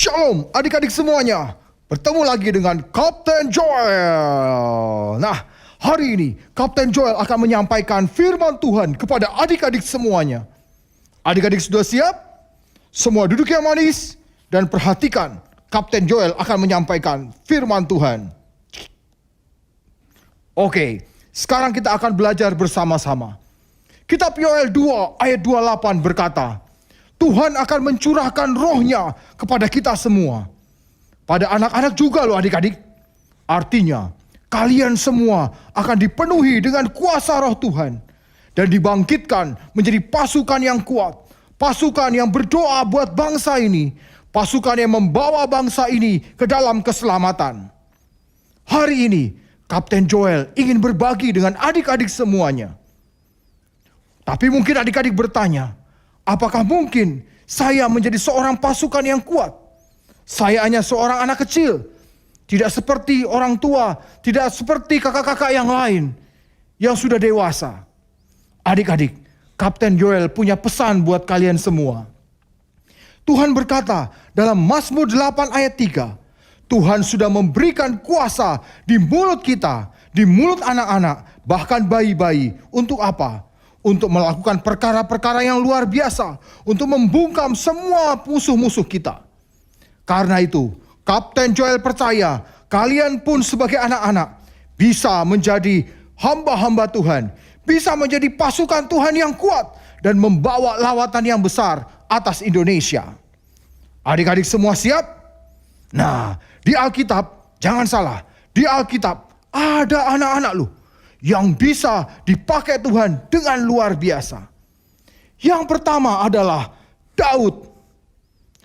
Shalom adik-adik semuanya. Bertemu lagi dengan Kapten Joel. Nah, hari ini Kapten Joel akan menyampaikan firman Tuhan kepada adik-adik semuanya. Adik-adik sudah siap? Semua duduk yang manis dan perhatikan. Kapten Joel akan menyampaikan firman Tuhan. Oke, sekarang kita akan belajar bersama-sama. Kitab Yoel 2 ayat 28 berkata, Tuhan akan mencurahkan rohnya kepada kita semua. Pada anak-anak juga loh adik-adik. Artinya, kalian semua akan dipenuhi dengan kuasa roh Tuhan. Dan dibangkitkan menjadi pasukan yang kuat. Pasukan yang berdoa buat bangsa ini. Pasukan yang membawa bangsa ini ke dalam keselamatan. Hari ini, Kapten Joel ingin berbagi dengan adik-adik semuanya. Tapi mungkin adik-adik bertanya, apakah mungkin saya menjadi seorang pasukan yang kuat? Saya hanya seorang anak kecil. Tidak seperti orang tua. Tidak seperti kakak-kakak yang lain. Yang sudah dewasa. Adik-adik, Kapten Joel punya pesan buat kalian semua. Tuhan berkata dalam Mazmur 8 ayat 3. Tuhan sudah memberikan kuasa di mulut kita. Di mulut anak-anak. Bahkan bayi-bayi. Untuk apa? Untuk melakukan perkara-perkara yang luar biasa. Untuk membungkam semua musuh-musuh kita. Karena itu, Kapten Joel percaya, kalian pun sebagai anak-anak, bisa menjadi hamba-hamba Tuhan. Bisa menjadi pasukan Tuhan yang kuat. Dan membawa lawatan yang besar atas Indonesia. Adik-adik semua siap? Nah, di Alkitab, jangan salah. Di Alkitab, ada anak-anak loh. Yang bisa dipakai Tuhan dengan luar biasa. Yang pertama adalah Daud.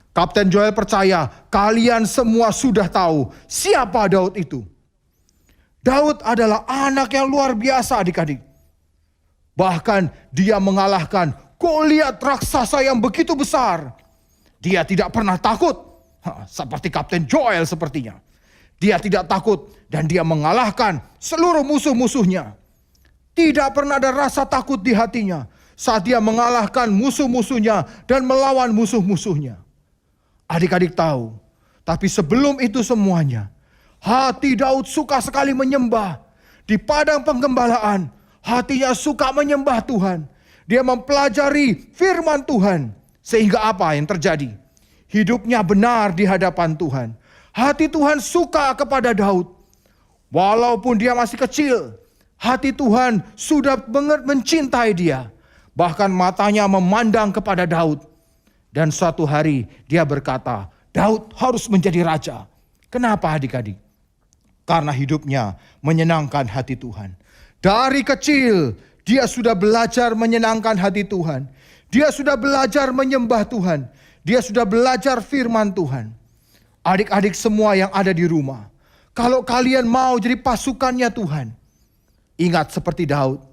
Kapten Joel percaya kalian semua sudah tahu siapa Daud itu. Daud adalah anak yang luar biasa adik-adik. Bahkan dia mengalahkan Goliat raksasa yang begitu besar. Dia tidak pernah takut. Seperti Kapten Joel sepertinya. Dia tidak takut dan dia mengalahkan seluruh musuh-musuhnya. Tidak pernah ada rasa takut di hatinya saat dia mengalahkan musuh-musuhnya dan melawan musuh-musuhnya. Adik-adik tahu, tapi sebelum itu semuanya, hati Daud suka sekali menyembah. Di padang penggembalaan, hatinya suka menyembah Tuhan. Dia mempelajari firman Tuhan. Sehingga apa yang terjadi? Hidupnya benar di hadapan Tuhan. Hati Tuhan suka kepada Daud. Walaupun dia masih kecil, hati Tuhan sudah mencintai dia. Bahkan matanya memandang kepada Daud. Dan suatu hari dia berkata, Daud harus menjadi raja. Kenapa adik-adik? Karena hidupnya menyenangkan hati Tuhan. Dari kecil dia sudah belajar menyenangkan hati Tuhan. Dia sudah belajar menyembah Tuhan. Dia sudah belajar firman Tuhan. Adik-adik semua yang ada di rumah, kalau kalian mau jadi pasukannya Tuhan, ingat seperti Daud,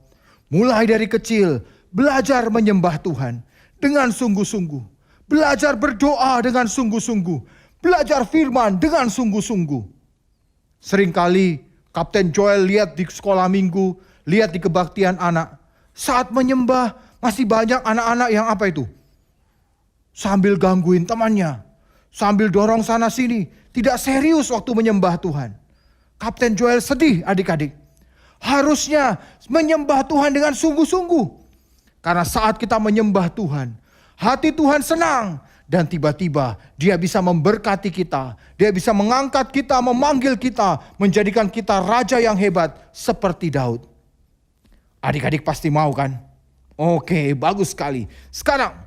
mulai dari kecil belajar menyembah Tuhan dengan sungguh-sungguh, belajar berdoa dengan sungguh-sungguh, belajar firman dengan sungguh-sungguh. Seringkali Kapten Joel lihat di sekolah minggu, lihat di kebaktian anak, saat menyembah masih banyak anak-anak yang apa itu? Sambil gangguin temannya. Sambil dorong sana sini. Tidak serius waktu menyembah Tuhan. Kapten Joel sedih adik-adik. Harusnya menyembah Tuhan dengan sungguh-sungguh. Karena saat kita menyembah Tuhan, hati Tuhan senang. Dan tiba-tiba dia bisa memberkati kita. Dia bisa mengangkat kita, memanggil kita. Menjadikan kita raja yang hebat seperti Daud. Adik-adik pasti mau kan? Oke, bagus sekali. Sekarang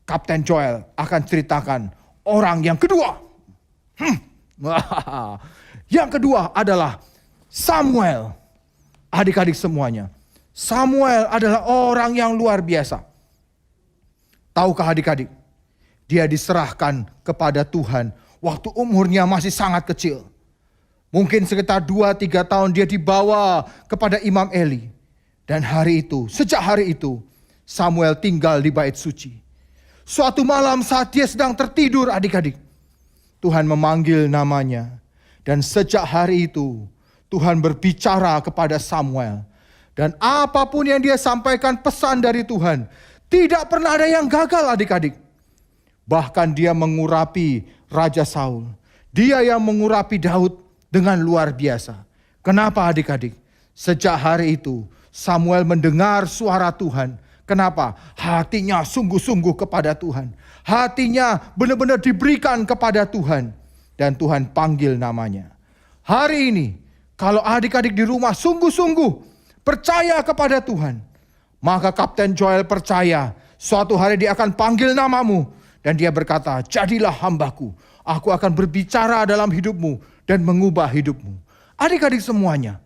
Kapten Joel akan ceritakan orang yang kedua. Yang kedua adalah Samuel. Adik-adik semuanya. Samuel adalah orang yang luar biasa. Tahukah adik-adik? Dia diserahkan kepada Tuhan waktu umurnya masih sangat kecil. Mungkin sekitar 2-3 tahun dia dibawa kepada Imam Eli. Dan sejak hari itu, Samuel tinggal di bait suci. Suatu malam saat dia sedang tertidur adik-adik, Tuhan memanggil namanya. Dan sejak hari itu, Tuhan berbicara kepada Samuel. Dan apapun yang dia sampaikan pesan dari Tuhan, tidak pernah ada yang gagal adik-adik. Bahkan dia mengurapi Raja Saul. Dia yang mengurapi Daud dengan luar biasa. Kenapa adik-adik? Sejak hari itu Samuel mendengar suara Tuhan. Kenapa? Hatinya sungguh-sungguh kepada Tuhan. Hatinya benar-benar diberikan kepada Tuhan. Dan Tuhan panggil namanya. Hari ini, kalau adik-adik di rumah sungguh-sungguh percaya kepada Tuhan, maka Kapten Joel percaya suatu hari dia akan panggil namamu. Dan dia berkata, jadilah hambaku. Aku akan berbicara dalam hidupmu dan mengubah hidupmu. Adik-adik semuanya,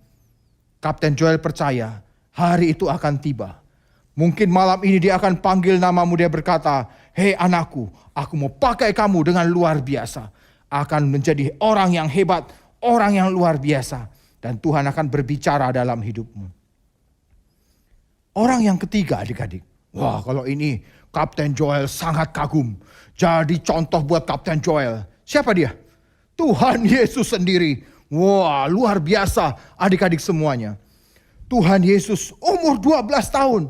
Kapten Joel percaya hari itu akan tiba. Mungkin malam ini dia akan panggil namamu. Dia berkata, hei anakku, aku mau pakai kamu dengan luar biasa. Akan menjadi orang yang hebat, orang yang luar biasa. Dan Tuhan akan berbicara dalam hidupmu. Orang yang ketiga adik-adik. Wah, kalau ini Kapten Joel sangat kagum. Jadi contoh buat Kapten Joel. Siapa dia? Tuhan Yesus sendiri. Wah, luar biasa adik-adik semuanya. Tuhan Yesus umur 12 tahun.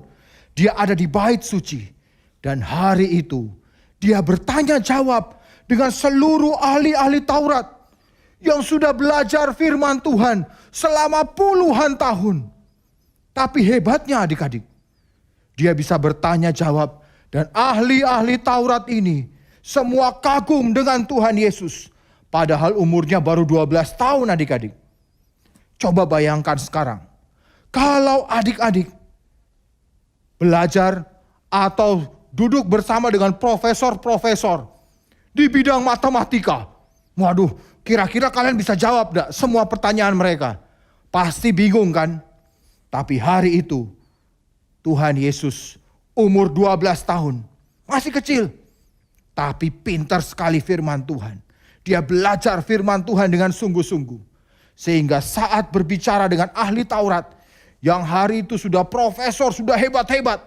Dia ada di bait suci. Dan hari itu dia bertanya jawab dengan seluruh ahli-ahli Taurat yang sudah belajar firman Tuhan selama puluhan tahun. Tapi hebatnya adik-adik, dia bisa bertanya jawab dan ahli-ahli Taurat ini semua kagum dengan Tuhan Yesus. Padahal umurnya baru 12 tahun adik-adik. Coba bayangkan sekarang, kalau adik-adik belajar atau duduk bersama dengan profesor-profesor di bidang matematika. Waduh, kira-kira kalian bisa jawab enggak semua pertanyaan mereka? Pasti bingung kan? Tapi hari itu Tuhan Yesus umur 12 tahun. Masih kecil. Tapi pintar sekali firman Tuhan. Dia belajar firman Tuhan dengan sungguh-sungguh. Sehingga saat berbicara dengan ahli Taurat yang hari itu sudah profesor, sudah hebat-hebat,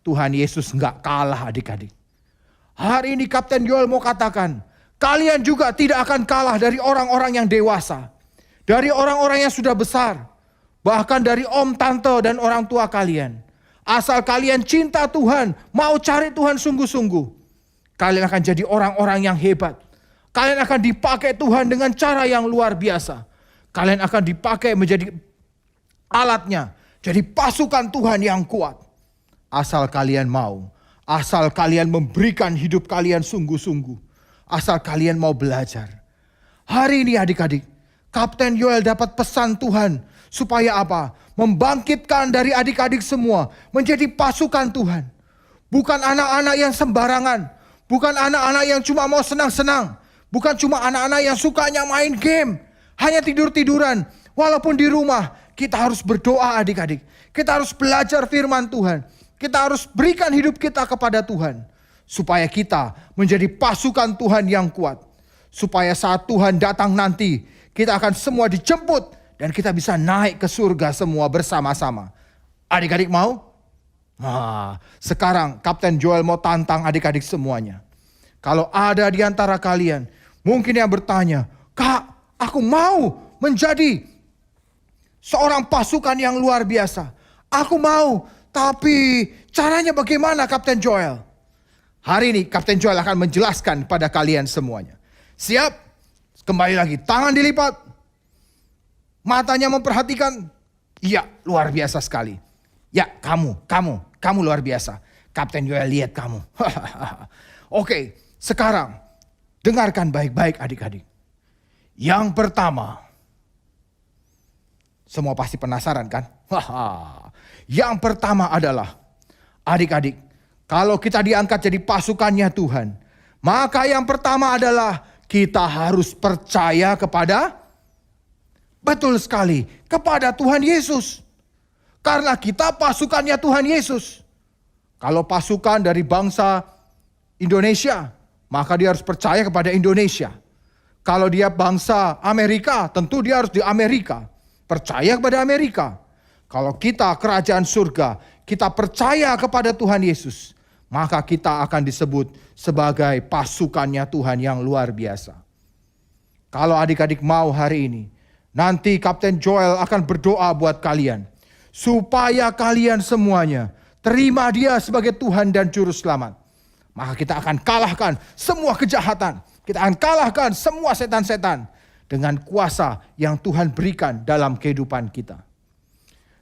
Tuhan Yesus enggak kalah adik-adik. Hari ini Kapten Joel mau katakan, kalian juga tidak akan kalah dari orang-orang yang dewasa. Dari orang-orang yang sudah besar. Bahkan dari om, tante, dan orang tua kalian. Asal kalian cinta Tuhan, mau cari Tuhan sungguh-sungguh, kalian akan jadi orang-orang yang hebat. Kalian akan dipakai Tuhan dengan cara yang luar biasa. Kalian akan dipakai menjadi alatnya. Jadi pasukan Tuhan yang kuat. Asal kalian mau. Asal kalian memberikan hidup kalian sungguh-sungguh. Asal kalian mau belajar. Hari ini adik-adik, Kapten Joel dapat pesan Tuhan. Supaya apa? Membangkitkan dari adik-adik semua menjadi pasukan Tuhan. Bukan anak-anak yang sembarangan. Bukan anak-anak yang cuma mau senang-senang. Bukan cuma anak-anak yang sukanya main game. Hanya tidur-tiduran. Walaupun di rumah kita harus berdoa adik-adik. Kita harus belajar firman Tuhan. Kita harus berikan hidup kita kepada Tuhan. Supaya kita menjadi pasukan Tuhan yang kuat. Supaya saat Tuhan datang nanti, kita akan semua dijemput. Dan kita bisa naik ke surga semua bersama-sama. Adik-adik mau? Nah, sekarang Kapten Joel mau tantang adik-adik semuanya. Kalau ada di antara kalian, mungkin yang bertanya, Kak, aku mau menjadi seorang pasukan yang luar biasa. Aku mau, tapi caranya bagaimana Kapten Joel? Hari ini Kapten Joel akan menjelaskan pada kalian semuanya. Siap? Kembali lagi, tangan dilipat. Matanya memperhatikan. Iya, luar biasa sekali. Ya, kamu luar biasa. Kapten Joel lihat kamu. Oke, sekarang dengarkan baik-baik adik-adik. Yang pertama, semua pasti penasaran kan? Yang pertama adalah, adik-adik, kalau kita diangkat jadi pasukannya Tuhan, maka yang pertama adalah kita harus percaya kepada, betul sekali, kepada Tuhan Yesus. Karena kita pasukannya Tuhan Yesus. Kalau pasukan dari bangsa Indonesia, maka dia harus percaya kepada Indonesia. Kalau dia bangsa Amerika, tentu dia harus di Amerika. Percaya kepada Amerika. Kalau kita kerajaan surga, kita percaya kepada Tuhan Yesus, maka kita akan disebut sebagai pasukannya Tuhan yang luar biasa. Kalau adik-adik mau hari ini, nanti Kapten Joel akan berdoa buat kalian. Supaya kalian semuanya terima dia sebagai Tuhan dan Juru Selamat. maka kita akan kalahkan semua kejahatan. Kita akan kalahkan semua setan-setan dengan kuasa yang Tuhan berikan dalam kehidupan kita.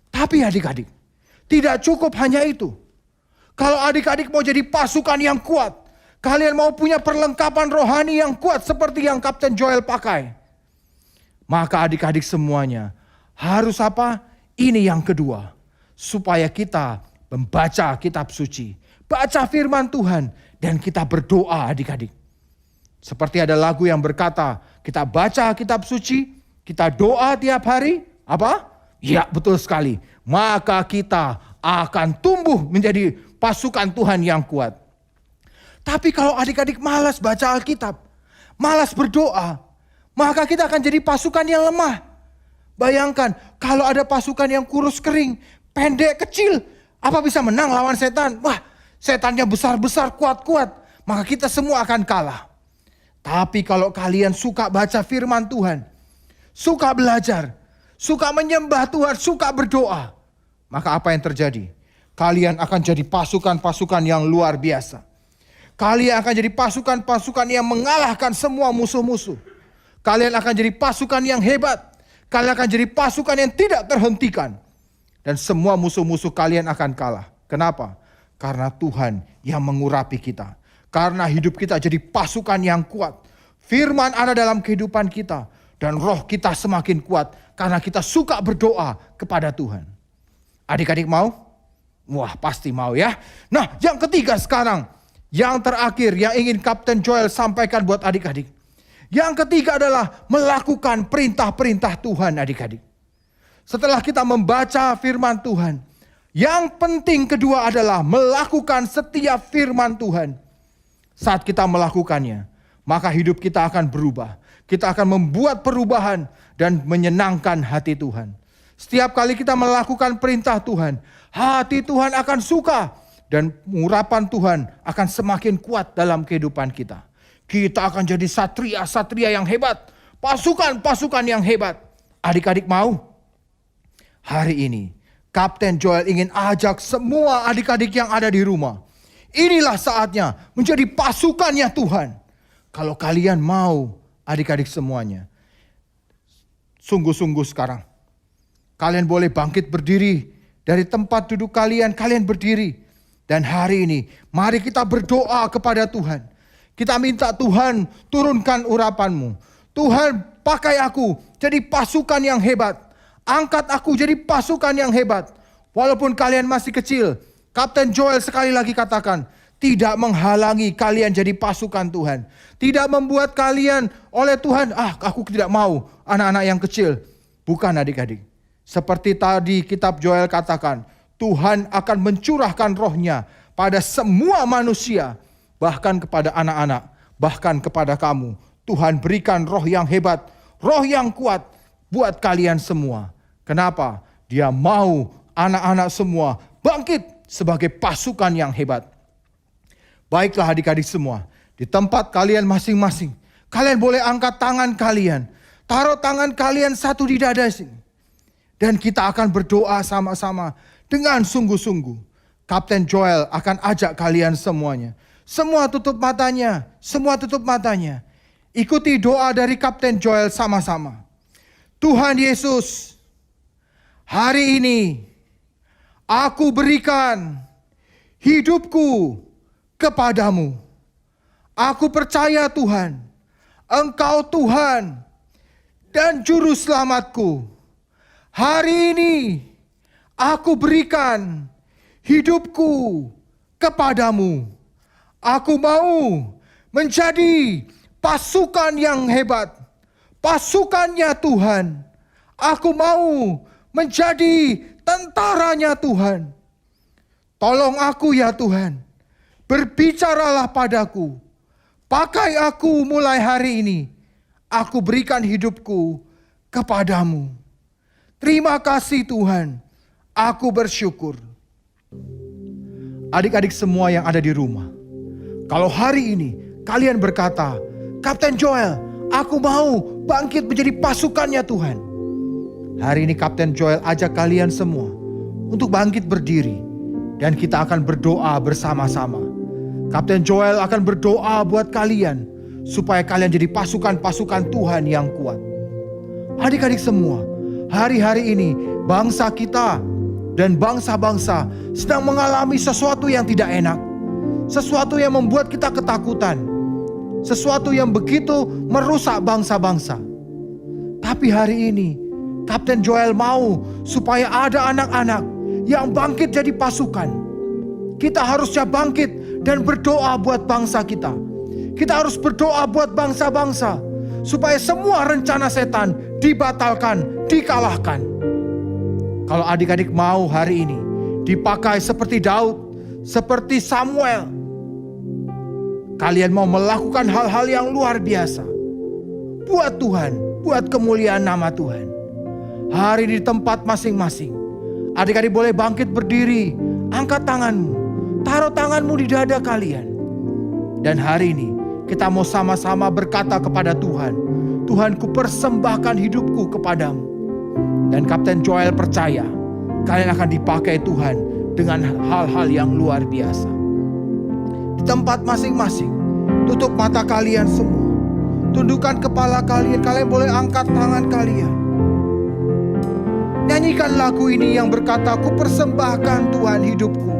Tapi adik-adik, tidak cukup hanya itu. Kalau adik-adik mau jadi pasukan yang kuat, kalian mau punya perlengkapan rohani yang kuat seperti yang Kapten Joel pakai, maka adik-adik semuanya harus apa? Ini yang kedua, supaya kita membaca kitab suci, baca firman Tuhan, dan kita berdoa adik-adik. Seperti ada lagu yang berkata, kita baca kitab suci, kita doa tiap hari, apa? Ya, betul sekali. Maka kita akan tumbuh menjadi pasukan Tuhan yang kuat. Tapi kalau adik-adik malas baca Alkitab, malas berdoa, maka kita akan jadi pasukan yang lemah. Bayangkan kalau ada pasukan yang kurus kering, pendek, kecil, apa bisa menang lawan setan? Wah, setannya besar-besar, kuat-kuat, maka kita semua akan kalah. Tapi kalau kalian suka baca firman Tuhan, suka belajar, suka menyembah Tuhan, suka berdoa, maka apa yang terjadi? Kalian akan jadi pasukan-pasukan yang luar biasa. Kalian akan jadi pasukan-pasukan yang mengalahkan semua musuh-musuh. Kalian akan jadi pasukan yang hebat. Kalian akan jadi pasukan yang tidak terhentikan. Dan semua musuh-musuh kalian akan kalah. Kenapa? Karena Tuhan yang mengurapi kita. Karena hidup kita jadi pasukan yang kuat. Firman ada dalam kehidupan kita. Dan roh kita semakin kuat. Karena kita suka berdoa kepada Tuhan. Adik-adik mau? Wah, pasti mau ya. Nah, yang ketiga sekarang. Yang terakhir yang ingin Kapten Joel sampaikan buat adik-adik. Yang ketiga adalah melakukan perintah-perintah Tuhan adik-adik. Setelah kita membaca firman Tuhan, yang penting kedua adalah melakukan setiap firman Tuhan. Saat kita melakukannya, maka hidup kita akan berubah. Kita akan membuat perubahan dan menyenangkan hati Tuhan. Setiap kali kita melakukan perintah Tuhan, hati Tuhan akan suka. Dan urapan Tuhan akan semakin kuat dalam kehidupan kita. Kita akan jadi satria-satria yang hebat. Pasukan-pasukan yang hebat. Adik-adik mau? Hari ini Kapten Joel ingin ajak semua adik-adik yang ada di rumah. Inilah saatnya menjadi pasukannya Tuhan. Kalau kalian mau, adik-adik semuanya, sungguh-sungguh sekarang. Kalian boleh bangkit berdiri. Dari tempat duduk kalian berdiri. Dan hari ini, mari kita berdoa kepada Tuhan. Kita minta Tuhan turunkan urapan-Mu. Tuhan pakai aku jadi pasukan yang hebat. Angkat aku jadi pasukan yang hebat. Walaupun kalian masih kecil, Kapten Joel sekali lagi katakan, tidak menghalangi kalian jadi pasukan Tuhan. Tidak membuat kalian oleh Tuhan, aku tidak mau anak-anak yang kecil. Bukan adik-adik. Seperti tadi kitab Joel katakan, Tuhan akan mencurahkan rohnya pada semua manusia. Bahkan kepada anak-anak, bahkan kepada kamu. Tuhan berikan roh yang hebat, roh yang kuat buat kalian semua. Kenapa? Dia mau anak-anak semua bangkit sebagai pasukan yang hebat. Baiklah adik-adik semua, di tempat kalian masing-masing, kalian boleh angkat tangan kalian. Taruh tangan kalian satu di dada sini. Dan kita akan berdoa sama-sama. Dengan sungguh-sungguh, Kapten Joel akan ajak kalian semuanya. Semua tutup matanya, semua tutup matanya. Ikuti doa dari Kapten Joel sama-sama. Tuhan Yesus, hari ini aku berikan hidupku kepadamu. Aku percaya Tuhan, Engkau Tuhan dan Juru Selamatku. Hari ini aku berikan hidupku kepadamu. Aku mau menjadi pasukan yang hebat. Pasukannya Tuhan. Aku mau menjadi tentaranya Tuhan. Tolong aku ya Tuhan. Berbicaralah padaku. Pakai aku mulai hari ini. Aku berikan hidupku kepadamu. Terima kasih Tuhan. Aku bersyukur. Adik-adik semua yang ada di rumah, kalau hari ini kalian berkata, Kapten Joel, aku mau bangkit menjadi pasukannya Tuhan. Hari ini Kapten Joel ajak kalian semua untuk bangkit berdiri. Dan kita akan berdoa bersama-sama. Kapten Joel akan berdoa buat kalian supaya kalian jadi pasukan-pasukan Tuhan yang kuat. Adik-adik semua, hari-hari ini bangsa kita dan bangsa-bangsa sedang mengalami sesuatu yang tidak enak. Sesuatu yang membuat kita ketakutan. Sesuatu yang begitu merusak bangsa-bangsa. Tapi hari ini Kapten Joel mau supaya ada anak-anak yang bangkit jadi pasukan. Kita harusnya bangkit dan berdoa buat bangsa kita. Kita harus berdoa buat bangsa-bangsa supaya semua rencana setan dibatalkan, dikalahkan. Kalau adik-adik mau hari ini dipakai seperti Daud, seperti Samuel, kalian mau melakukan hal-hal yang luar biasa buat Tuhan, buat kemuliaan nama Tuhan. Hari ini di tempat masing-masing, adik-adik boleh bangkit berdiri, angkat tanganmu, taruh tanganmu di dada kalian. Dan hari ini kita mau sama-sama berkata kepada Tuhan, Tuhan, ku persembahkan hidupku kepadamu. Dan Kapten Joel percaya kalian akan dipakai Tuhan dengan hal-hal yang luar biasa. Di tempat masing-masing, tutup mata kalian semua, tundukkan kepala kalian, kalian boleh angkat tangan kalian. Nyanyikan lagu ini yang berkata, ku persembahkan Tuhan hidupku.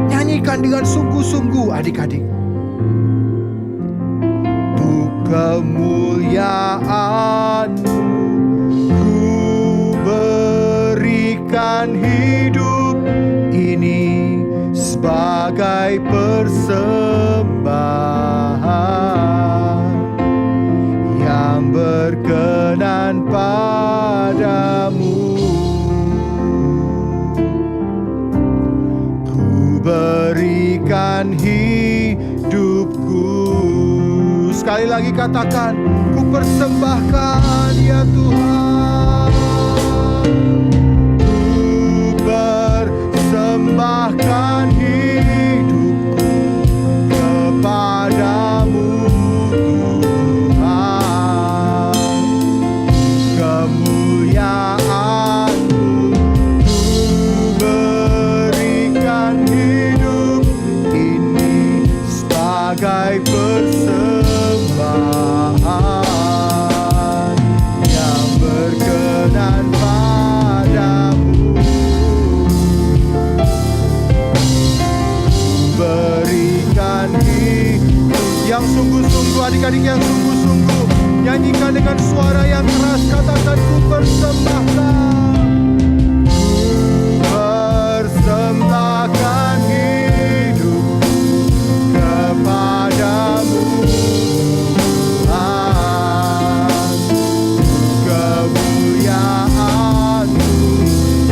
Nyanyikan dengan sungguh-sungguh adik-adik. Untuk kemuliaan-Mu ku berikan hidup ini sebagai persembahan yang berkenan padamu. Ku berikan hidupku. Sekali lagi katakan, ku persembahkan ya Tuhan. Ku persembahkan hidupku kepadamu Tuhan. Kemuliaan-Mu ku berikan hidup ini sebagai persembahan yang berkenan padamu. Berikan hidup yang sungguh-sungguh, adik-adik yang sungguh-sungguh, nyanyikan dengan suara yang keras, katakan ku persembahkan. Persembahkan hidupku kepadamu Tuhan. Kemuliaan-Mu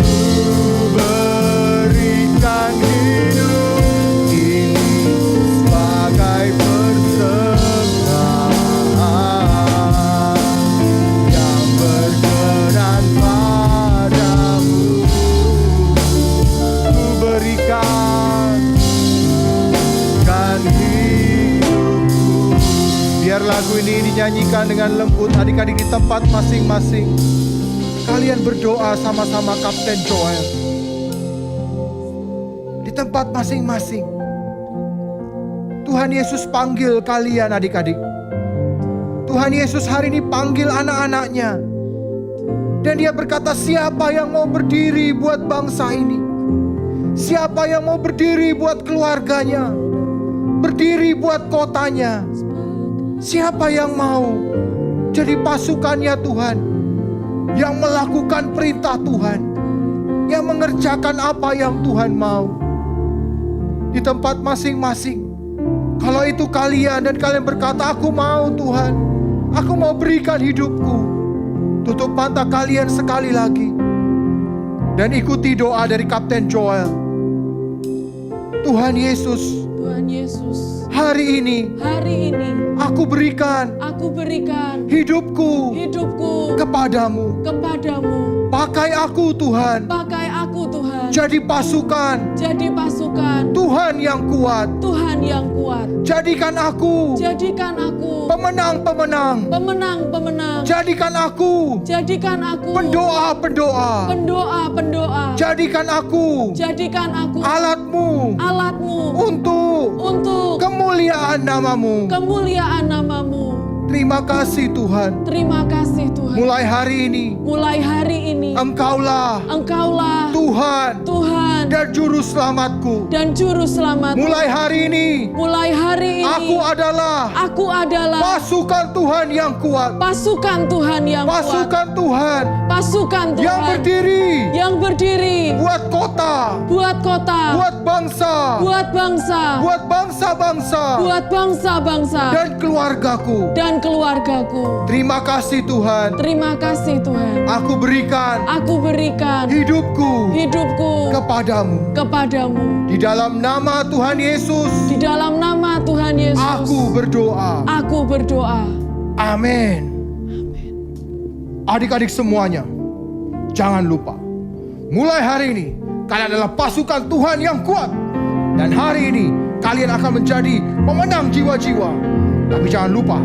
ku berikan hidup ini sebagai persembahan yang berkenan padamu. Ku berikan hidupku. Biar lagu ini dinyanyikan dengan lembut adik-adik di tempat masing-masing. Kalian berdoa sama-sama Kapten Joel di tempat masing-masing. Tuhan Yesus panggil kalian adik-adik. Tuhan Yesus hari ini panggil anak-anaknya. Dan Dia berkata, siapa yang mau berdiri buat bangsa ini? Siapa yang mau berdiri buat keluarganya? Berdiri buat kotanya? Siapa yang mau jadi pasukannya Tuhan? Yang melakukan perintah Tuhan, yang mengerjakan apa yang Tuhan mau. Di tempat masing-masing, kalau itu kalian dan kalian berkata, aku mau Tuhan, aku mau berikan hidupku. Tutup mata kalian sekali lagi dan ikuti doa dari Kapten Joel. Tuhan Yesus, hari ini aku berikan hidupku kepadamu. Pakai aku Tuhan Jadi pasukan Jadi pasukan Tuhan yang kuat. Tuhan yang kuat. Jadikan aku Jadikan aku pemenang-pemenang. pemenang-pemenang. Jadikan aku Jadikan aku pendoa-pendoa. pendoa-pendoa. Jadikan aku Jadikan aku alatmu alatmu untuk kemuliaan namamu. kemuliaan namamu. Terima kasih Tuhan. Terima kasih Tuhan. Mulai hari ini Mulai hari ini Engkaulah Engkaulah Tuhan dan juru selamatku. dan juru selamat. Mulai hari ini Mulai hari ini aku adalah pasukan Tuhan yang kuat. pasukan Tuhan yang kuat. Pasukan Tuhan Pasukan Tuhan yang yang berdiri buat kota, buat kota, buat bangsa, buat bangsa, buat bangsa-bangsa buat bangsa-bangsa dan keluargaku. dan keluargaku. Terima kasih Tuhan. Terima kasih Tuhan. Aku berikan Aku berikan hidupku hidupku kepadamu. Di dalam nama Tuhan Yesus, Di dalam nama Tuhan Yesus, aku berdoa. aku berdoa. Amin. Adik-adik semuanya, jangan lupa, mulai hari ini kalian adalah pasukan Tuhan yang kuat. Dan hari ini kalian akan menjadi pemenang jiwa-jiwa. Tapi jangan lupa,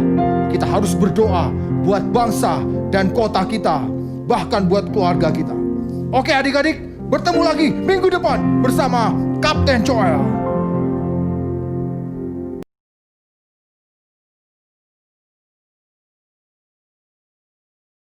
kita harus berdoa buat bangsa dan kota kita, bahkan buat keluarga kita. Oke adik-adik, bertemu lagi minggu depan bersama Kapten Joel.